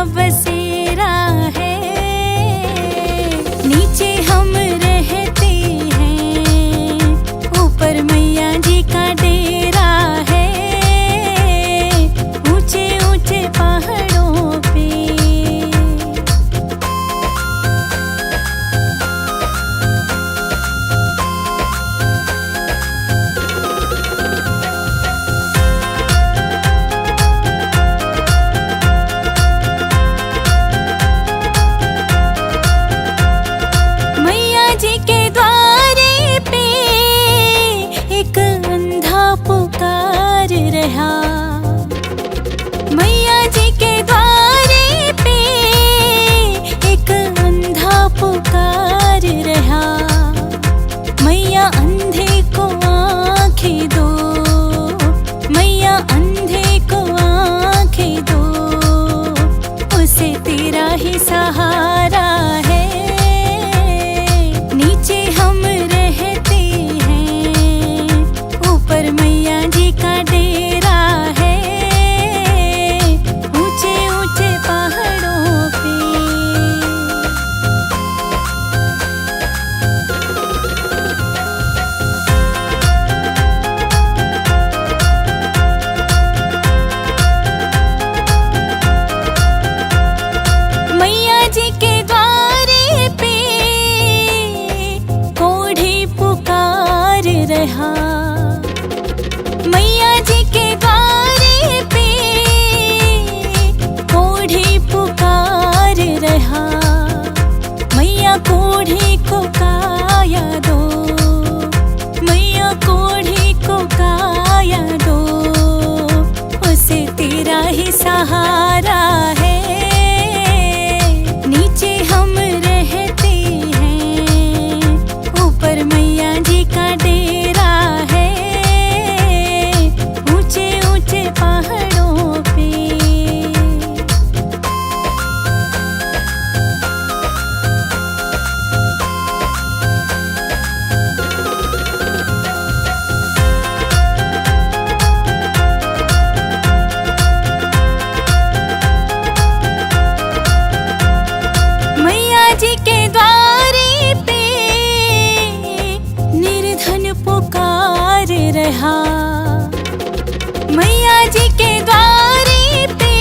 बसेरा है। नीचे हम रहते हैं, ऊपर मैया जी का डेरा है। ऊंचे ऊंचे पहाड़ों पे पुकार रहा। मैया जी के द्वारे पे एक अंधा पुकार रहा। मैया अंधे को आँखें दो, मैया अंधे को आँखें दो, उसे तेरा ही सहारा है। नीचे हम रहते हैं, ऊपर मैया जी का डेरा है। ऊंचे ऊंचे पहाड़ों पे मैया जी के द्वारे पे कोढ़ी पुकार रहा। मैया जी के द्वारे पे कोढ़ी पुकार रहा। मैया कोढ़ी को काया दो, मैया कोढ़ी को काया दो, उसे तेरा ही सहारा है। नीचे हम रहते हैं, ऊपर मैया जी का डेरा है। ऊंचे ऊंचे पहाड़ों पे मैया जी के द्वारे पे निर्धन पुकार रहा। मैया जी के द्वारे पे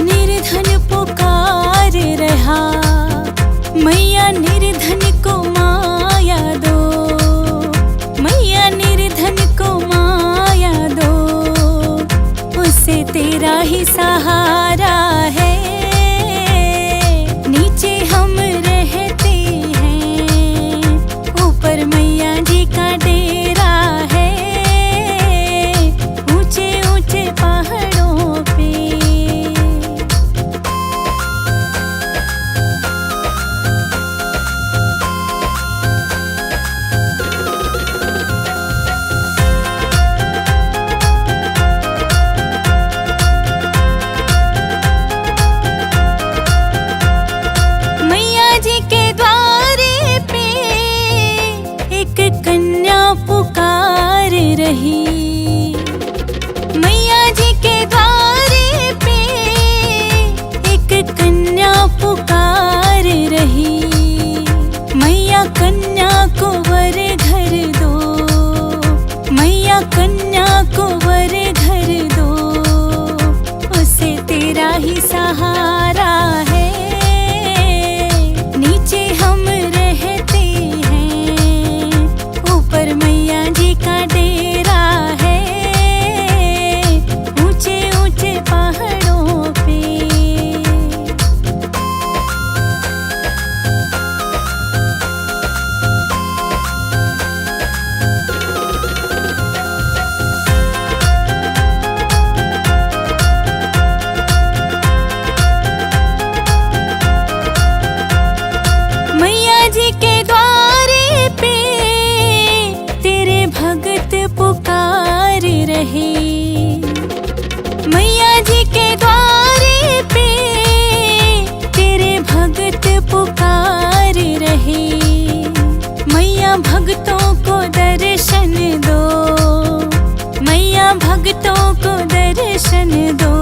निर्धन पुकार रहा। मैया निर्धन को माया दो, मैया निर्धन को माया दो, उसे तेरा ही सहारा है। नीचे हम रहते हैं, ऊपर मैया जी का डेरा है। ऊंचे ऊंचे पहाड़ों पे मैया जी के द्वारे पे एक कन्या पुकार रही। मैया जी के द्वारे पे एक कन्या पुकार रही। मैया कन्या को वर घर दो, मैया कन्या को वर घर दो, उसे तेरा ही सहारा है। नीचे हम रहते हैं, ऊपर मैया जी का डेरा है। ऊंचे ऊंचे पहाड़ों पे मैया जी के द्वारे पे तेरे भगत पुकार रहे। मैया जी के द्वारे पे तेरे भगत पुकार रहे। मैया भगतों को दर्शन दो, मैया भगतों को दर्शन दो,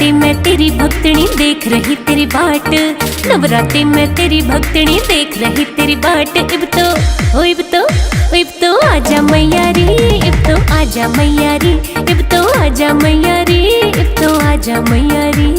नवरात्रि में तेरी भक्तनी देख रही तेरी बाट, नवरात्रि में तेरी भक्तनी देख रही तेरी बाट। इब तो आजा मैया रे, इब तो आजा मैया रे, इब तो आजा मैया रे, इब तो आजा मैया रे।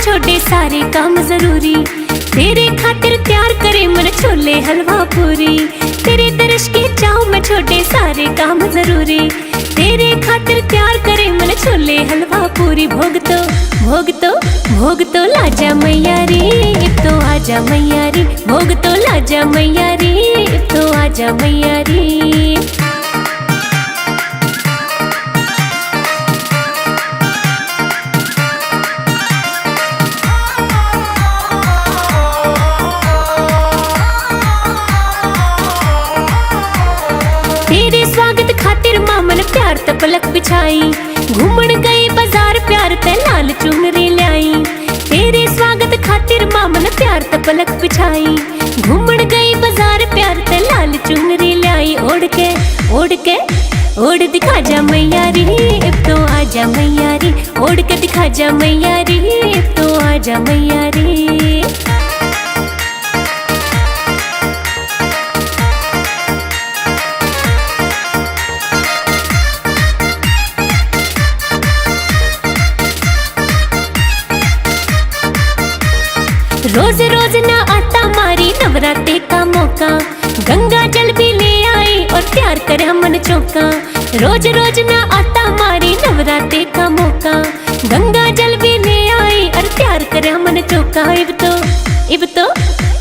छोटे सारे काम जरूरी, तेरे खातिर तैयार करे मन छोले हलवा पूरी। तेरे दर्श की चाव में छोटे सारे काम जरूरी, तेरे खातिर तैयार करे मन छोले हलवा पूरी। भोग तो लाजा मैया रे, इब तो आजा मैया रे, भोग तो लाजा मैया रे, इब तो आजा मैया रे। तेरे स्वागत खातिर मामन प्यार ते पलक बिछाई, घूमन गई बाजार प्यार ते लाल चुनरी लाई। तेरे स्वागत खातिर मामन प्यार ते पलक बिछाई, घूमन गई बाजार प्यार ते लाल चुनरी लाई। ओढ़ दिखा जा मैया रे, इब तो आजा मैया रे, ओढ़ के दिखा जा मैया रे, इब तो आजा मैया रे। रोज रोज ना आता मारी नवरात्रि का मौका, गंगा जल भी ले आई और तैयार करे हमन चौका। रोज रोज ना आता मारी नवरात्रि का मौका, गंगा जल भी ले आई और तैयार करे हमन चौका।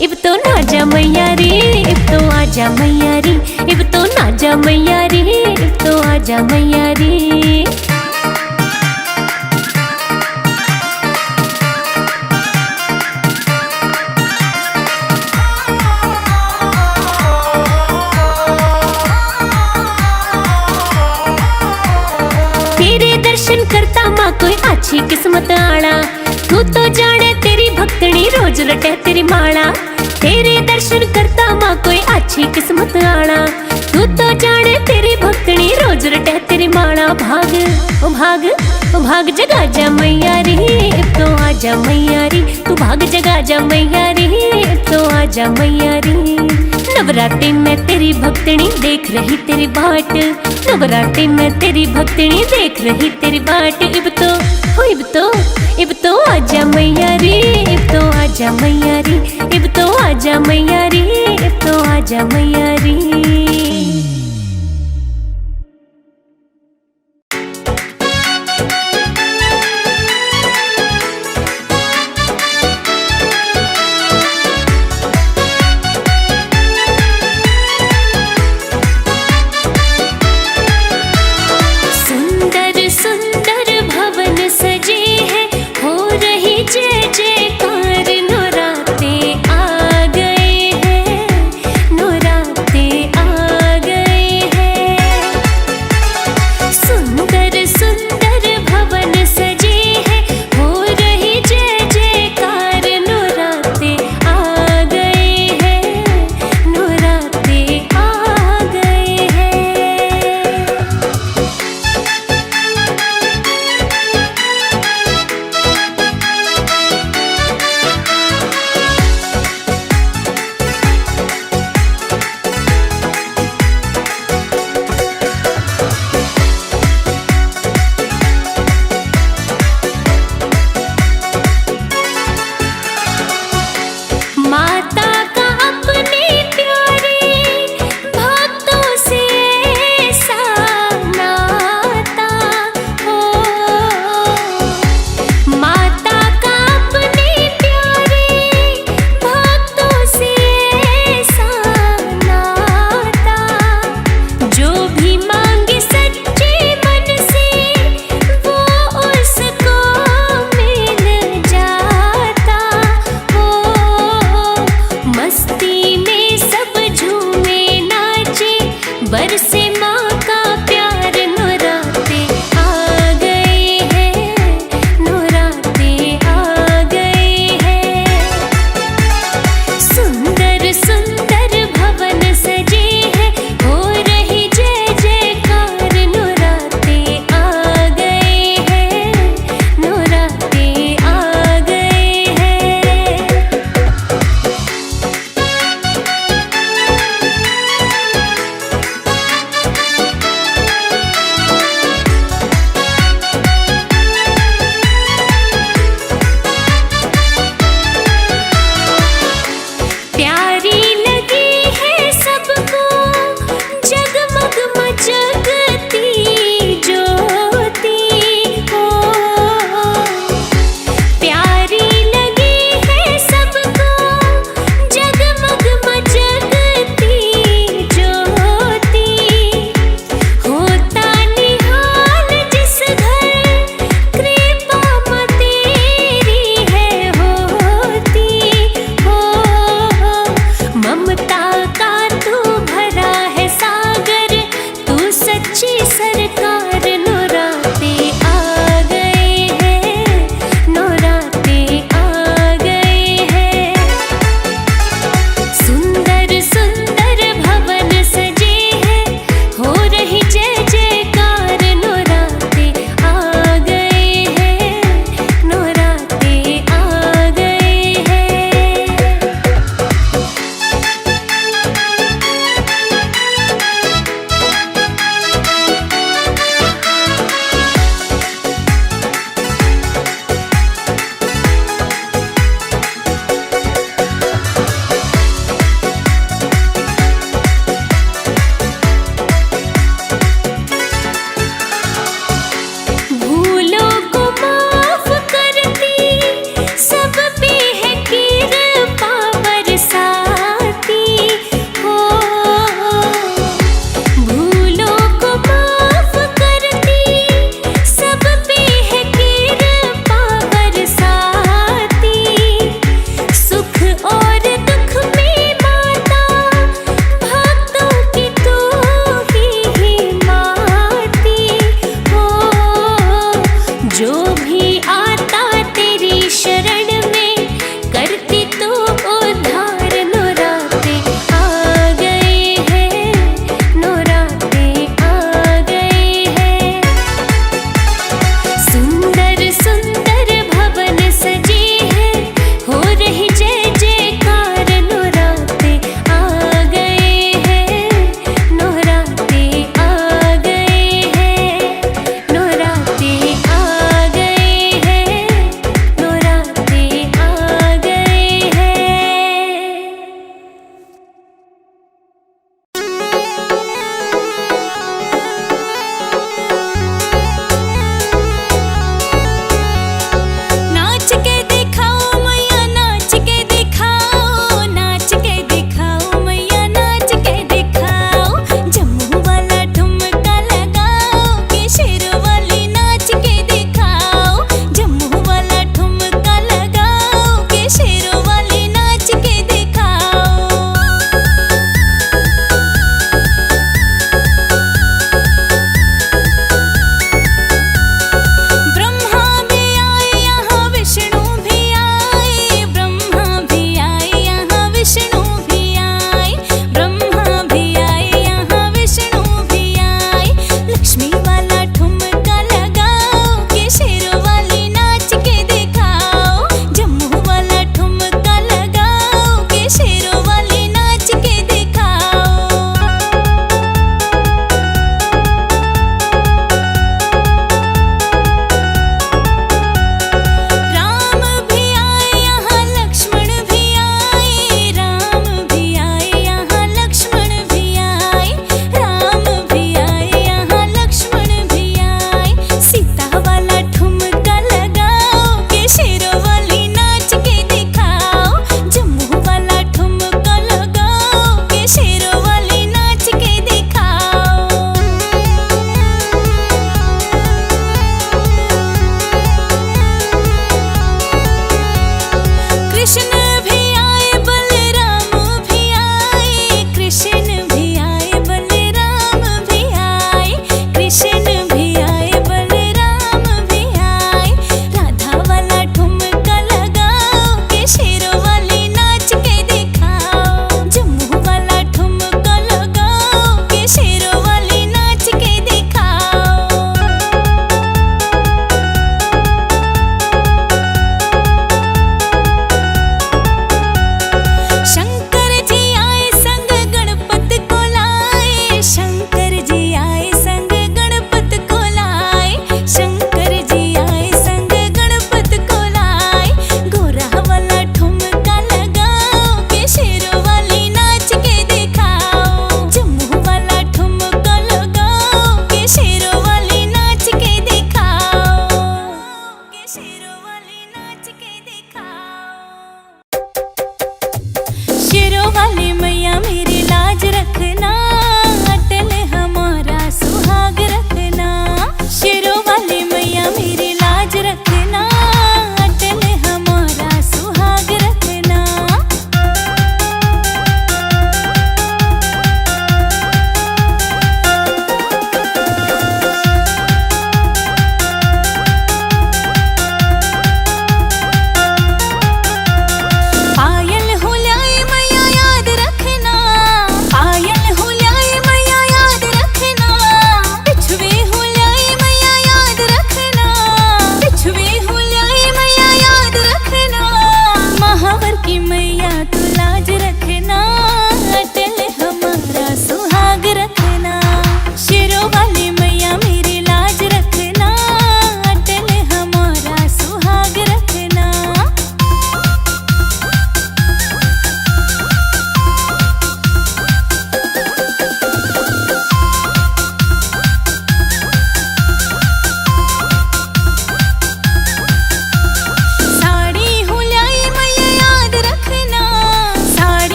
इब तो नाजा मैया रे, इब तो आजा मैया रे, इब तो नाजा मैया रे, इब तो आजा मैया रे। दर्शन करता माँ कोई अच्छी किस्मत आना, तू तो जाने तेरी भक्तनी रोज रटे तेरी माला। तेरे दर्शन करता माँ कोई अच्छी किस्मत आना, तू तो जाने तेरी भक्तनी रोज रटे तेरी माला। भाग जगा जा मैया रे, इब तो आजा मैया रे, तू भाग जगा जा मैया रे, इब तो आजा मैया रे। नवरात्रि में तेरी भक्तनी देख रही तेरी बाट, नवरात्रि में तेरी भक्तनी देख रही तेरी बाट। इब तो आजा मैया रे, इब तो आजा मैया रे, इब तो आजा मैया रे, इब तो आजा मैया रे। बरसे माँ का प्यार नौराते आ गए हैं,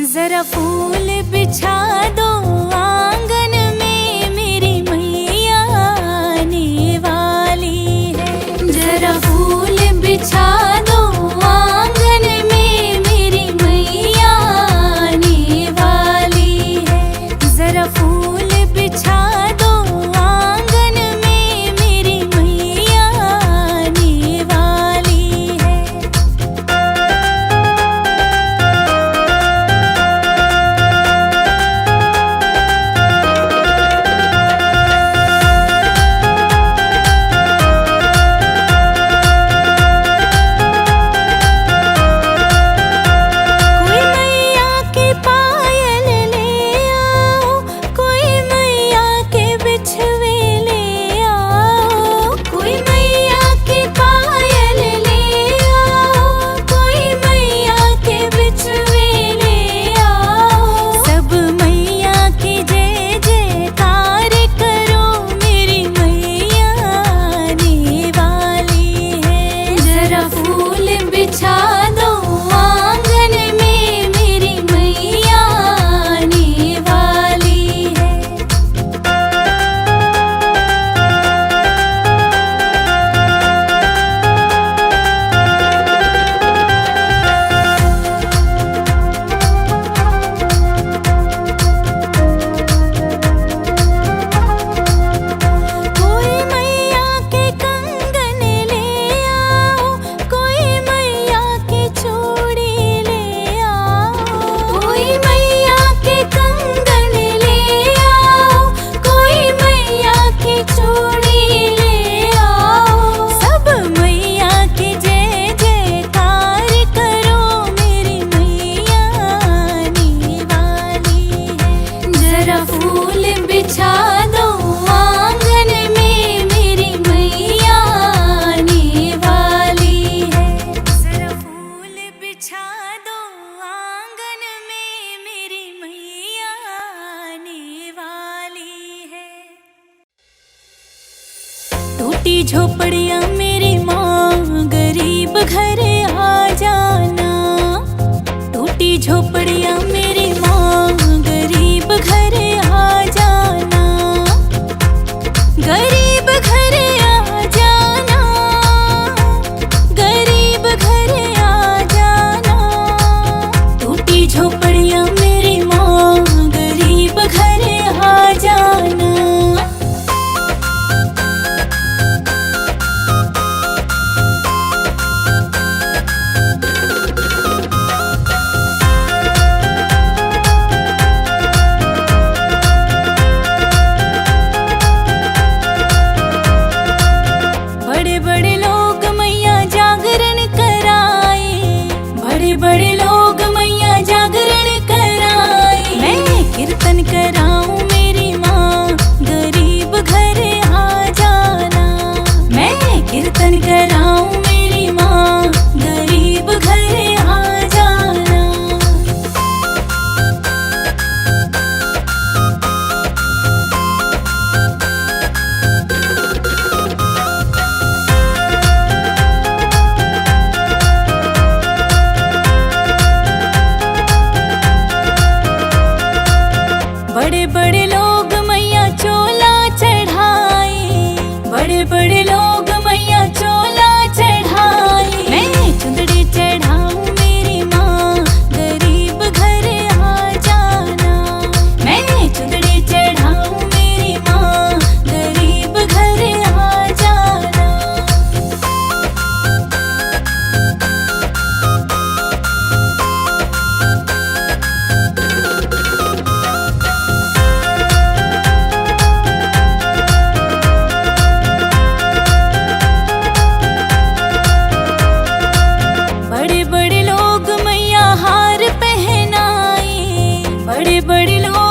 जरा फूल बिछा दो आंगन में, मेरी मैया आने वाली है। जरा फूल बिछा दो आंगन में, मेरी मैया आने वाली है। जरा फूल बिछा दो आंगन में, मेरी मैया आने वाली है। टूटी झोपड़ियां मेरी माँ, गरीब घर आ जाना। टूटी झोपड़ियां मेरी माँ, गरीब घर आ जाना। गरीब घर आ जाना, गरीब घर आ जाना। टूटी झोपड़ियां मेरी माँ, गरीब घर आ जाना। बड़े लोग मैया जागरण कराए। मैं कीर्तन कराऊं मेरी माँ, गरीब घर आ जाना। मैं कीर्तन कराऊं मेरी माँ, गरीब घर आ जाना। बड़े बड़े लोग मैया चोला चढ़ाए। बड़े बड़े लोग मैया चोला चढ़ाए। मैं चुंदड़ी चढ़ाऊं मेरी माँ, गरीब घर आ जाना। मैं चुंदड़ी चढ़ाऊं मेरी माँ, गरीब घर आ जाना। बड़े बड़े लोग मैया हार पहनाए। बड़े बड़े लोग